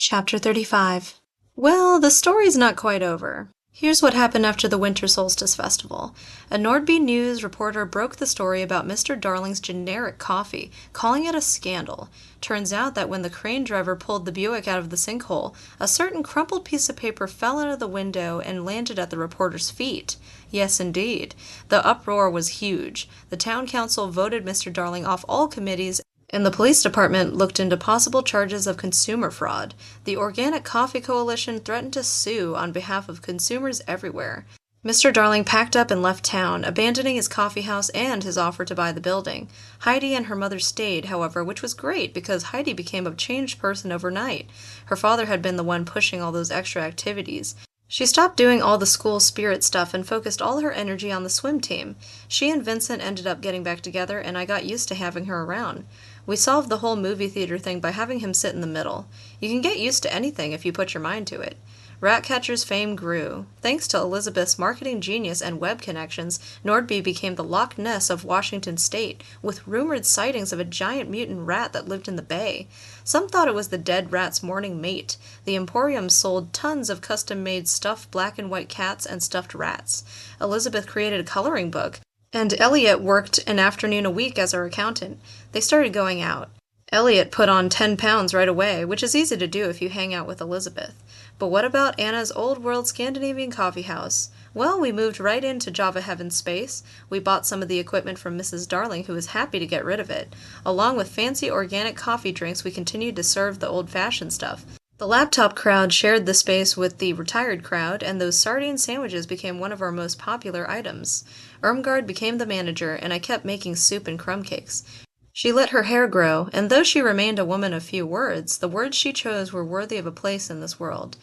Chapter 35. Well, the story's not quite over. Here's what happened after the Winter Solstice Festival. A Nordby News reporter broke the story about Mr. Darling's generic coffee, calling it a scandal. Turns out that when the crane driver pulled the Buick out of the sinkhole, a certain crumpled piece of paper fell out of the window and landed at the reporter's feet. Yes, indeed. The uproar was huge. The town council voted Mr. Darling off all committees, and the police department looked into possible charges of consumer fraud. The Organic Coffee Coalition threatened to sue on behalf of consumers everywhere. Mr. Darling packed up and left town, abandoning his coffee house and his offer to buy the building. Heidi and her mother stayed, however, which was great because Heidi became a changed person overnight. Her father had been the one pushing all those extra activities. She stopped doing all the school spirit stuff and focused all her energy on the swim team. She and Vincent ended up getting back together, and I got used to having her around. We solved the whole movie theater thing by having him sit in the middle. You can get used to anything if you put your mind to it. Ratcatcher's fame grew. Thanks to Elizabeth's marketing genius and web connections, Nordby became the Loch Ness of Washington state, with rumored sightings of a giant mutant rat that lived in the bay. Some thought it was the dead rat's morning mate. The Emporium sold tons of custom-made stuffed black and white cats and stuffed rats. Elizabeth created a coloring book, and Elliot worked an afternoon a week as our accountant. They started going out. Elliot put on 10 pounds right away, which is easy to do if you hang out with Elizabeth. But what about Anna's old world Scandinavian coffee house? Well, we moved right into Java Heaven space. We bought some of the equipment from Mrs. Darling, who was happy to get rid of it. Along with fancy organic coffee drinks, we continued to serve the old-fashioned stuff. The laptop crowd shared the space with the retired crowd, and those sardine sandwiches became one of our most popular items. Irmgard became the manager, and I kept making soup and crumb cakes. She let her hair grow, and though she remained a woman of few words, the words she chose were worthy of a place in this world.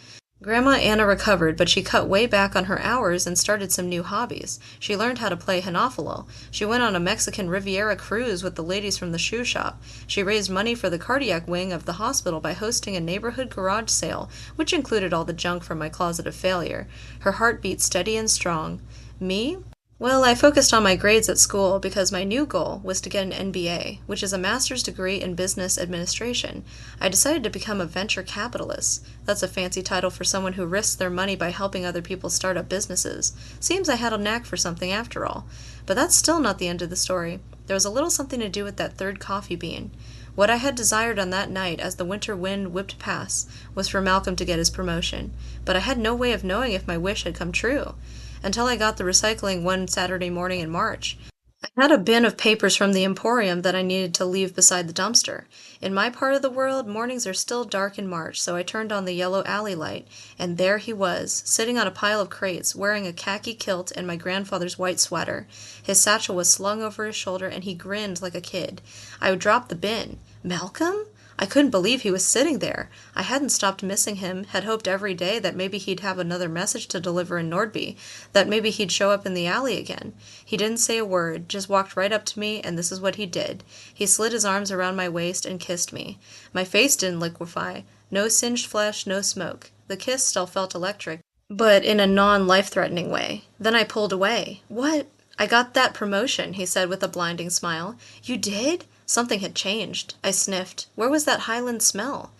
Grandma Anna recovered, but she cut way back on her hours and started some new hobbies. She learned how to play hanafulo. She went on a Mexican Riviera cruise with the ladies from the shoe shop. She raised money for the cardiac wing of the hospital by hosting a neighborhood garage sale, which included all the junk from my closet of failure. Her heart beat steady and strong. Me? Well, I focused on my grades at school because my new goal was to get an MBA, which is a master's degree in business administration. I decided to become a venture capitalist. That's a fancy title for someone who risks their money by helping other people start up businesses. Seems I had a knack for something after all. But that's still not the end of the story. There was a little something to do with that third coffee bean. What I had desired on that night as the winter wind whipped past was for Malcolm to get his promotion. But I had no way of knowing if my wish had come true until I got the recycling one Saturday morning in March. I had a bin of papers from the Emporium that I needed to leave beside the dumpster. In my part of the world, mornings are still dark in March, so I turned on the yellow alley light, and there he was, sitting on a pile of crates, wearing a khaki kilt and my grandfather's white sweater. His satchel was slung over his shoulder, and he grinned like a kid. I dropped the bin. Malcolm? I couldn't believe he was sitting there. I hadn't stopped missing him, had hoped every day that maybe he'd have another message to deliver in Nordby, that maybe he'd show up in the alley again. He didn't say a word, just walked right up to me, and this is what he did. He slid his arms around my waist and kissed me. My face didn't liquefy. No singed flesh, no smoke. The kiss still felt electric, but in a non-life-threatening way. Then I pulled away. What? I got that promotion, he said with a blinding smile. You did? Something had changed. I sniffed. Where was that Highland smell?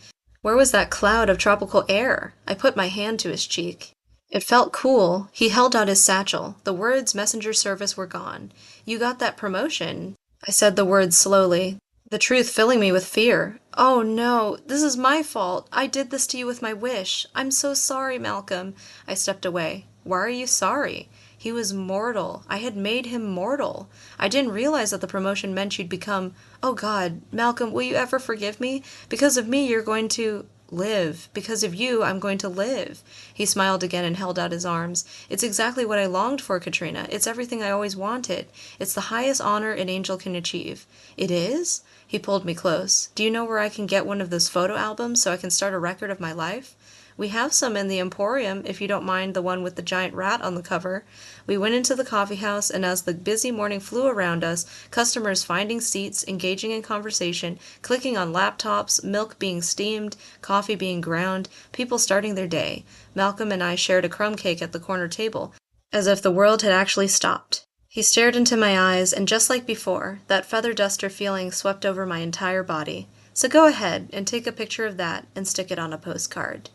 Where was that cloud of tropical air? I put my hand to his cheek. It felt cool. He held out his satchel. The words messenger service were gone. You got that promotion. I said the words slowly, the truth filling me with fear. Oh no, this is my fault. I did this to you with my wish. I'm so sorry, Malcolm. I stepped away. Why are you sorry? He was mortal. I had made him mortal. I didn't realize that the promotion meant you'd become... Oh God, Malcolm, will you ever forgive me? Because of me, you're going to... live. Because of you, I'm going to live. He smiled again and held out his arms. It's exactly what I longed for, Katrina. It's everything I always wanted. It's the highest honor an angel can achieve. It is? He pulled me close. Do you know where I can get one of those photo albums so I can start a record of my life? We have some in the Emporium, if you don't mind the one with the giant rat on the cover. We went into the coffee house, and as the busy morning flew around us, customers finding seats, engaging in conversation, clicking on laptops, milk being steamed, coffee being ground, people starting their day, Malcolm and I shared a crumb cake at the corner table, as if the world had actually stopped. He stared into my eyes, and just like before, that feather duster feeling swept over my entire body. So go ahead and take a picture of that and stick it on a postcard.